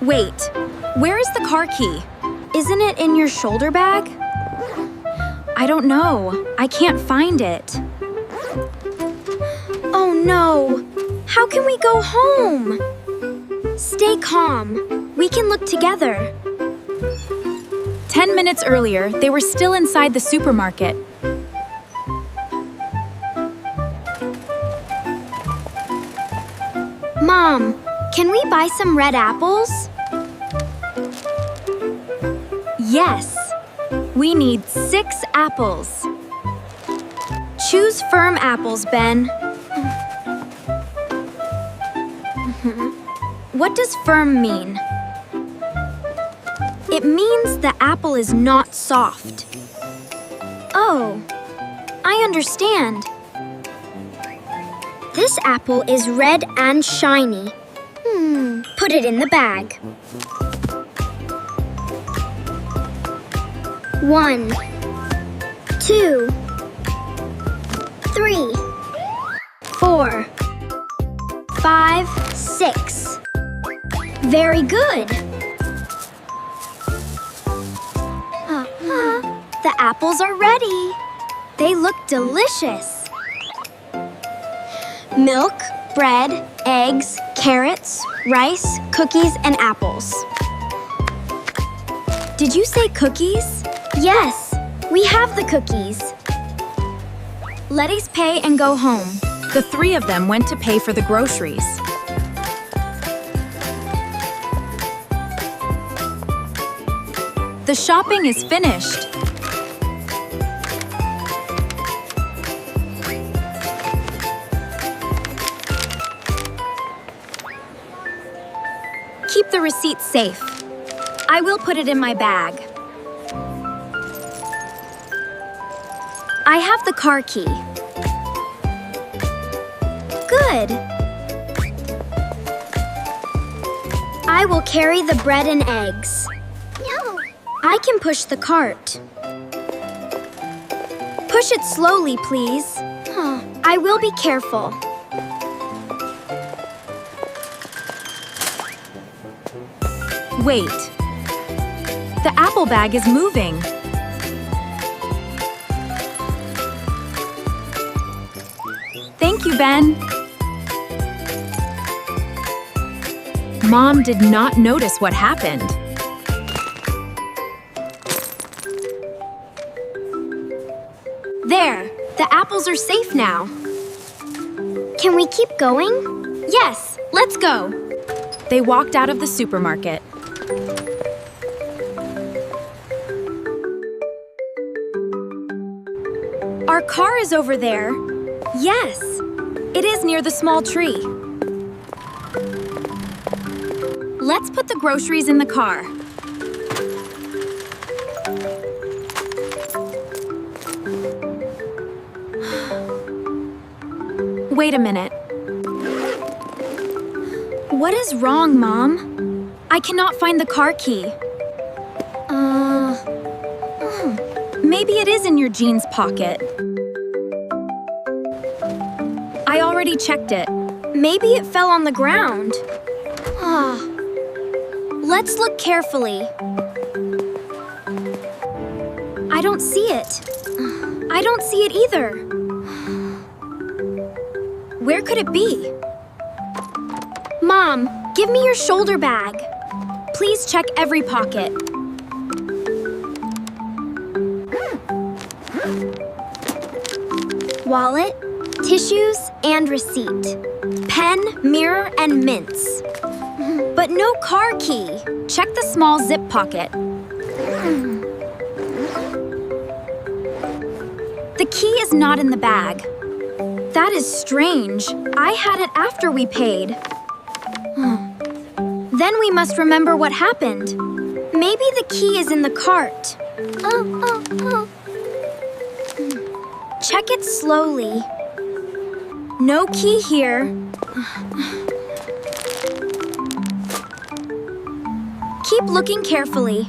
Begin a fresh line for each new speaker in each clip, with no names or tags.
Wait, where is the car key? Isn't it in your shoulder bag? I don't know. I can't find it. Oh no! How can we go home? Stay calm. We can look together. 10 minutes earlier, they were still inside the supermarket. Mom, can we buy some red apples? Yes. We need 6 apples. Choose firm apples, Ben. What does firm mean? It means the apple is not soft. Oh, I understand. This apple is red and shiny. Put it in the bag. 1, 2, 3, 4, 5, 6. Very good. The apples are ready. They look delicious. Milk, bread, eggs, carrots, rice, cookies, and apples. Did you say cookies? Yes, we have the cookies. Letty's pay and go home. The 3 of them went to pay for the groceries. The shopping is finished. Keep the receipt safe. I will put it in my bag. I have the car key. Good. I will carry the bread and eggs. No. I can push the cart. Push it slowly, please. I will be careful. Wait. The apple bag is moving. Thank you, Ben. Mom did not notice what happened. There, the apples are safe now. Can we keep going? Yes, let's go. They walked out of the supermarket. Our car is over there. Yes, it is near the small tree. Let's put the groceries in the car. Wait a minute. What is wrong, Mom? I cannot find the car key. Maybe it is in your jeans pocket. I already checked it. Maybe it fell on the ground. Let's look carefully. I don't see it. I don't see it either. Where could it be? Mom, give me your shoulder bag. Please check every pocket. Wallet, tissues, and receipt. Pen, mirror, and mints. But no car key. Check the small zip pocket. The key is not in the bag. That is strange. I had it after we paid. Then we must remember what happened. Maybe the key is in the cart. Check it slowly. No key here. Keep looking carefully.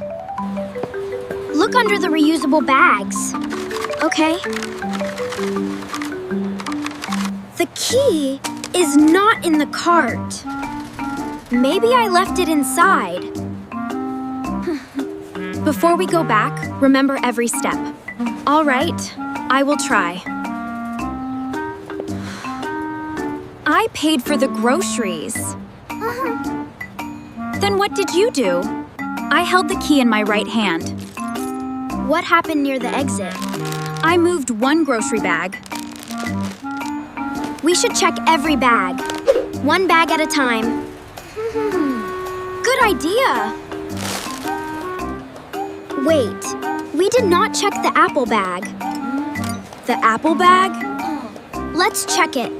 Look under the reusable bags. Okay. The key is not in the cart. Maybe I left it inside. Before we go back, remember every step. All right, I will try. I paid for the groceries. Then what did you do? I held the key in my right hand.
What happened near the exit?
I moved one grocery bag.
We should check every bag. One bag at a time.
Good idea.
Wait, we did not check the apple bag.
The apple bag?
Let's check it.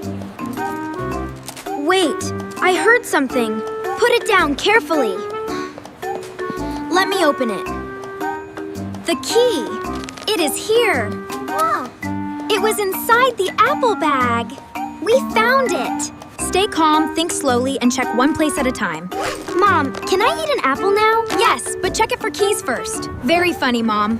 Wait, I heard something. Put it down carefully. Let me open it.
The key. It is here.
It was inside the apple bag. We found it.
Stay calm, think slowly, and check one place at a time.
Mom, can I eat an apple now?
Yes, but check it for keys first. Very funny, Mom.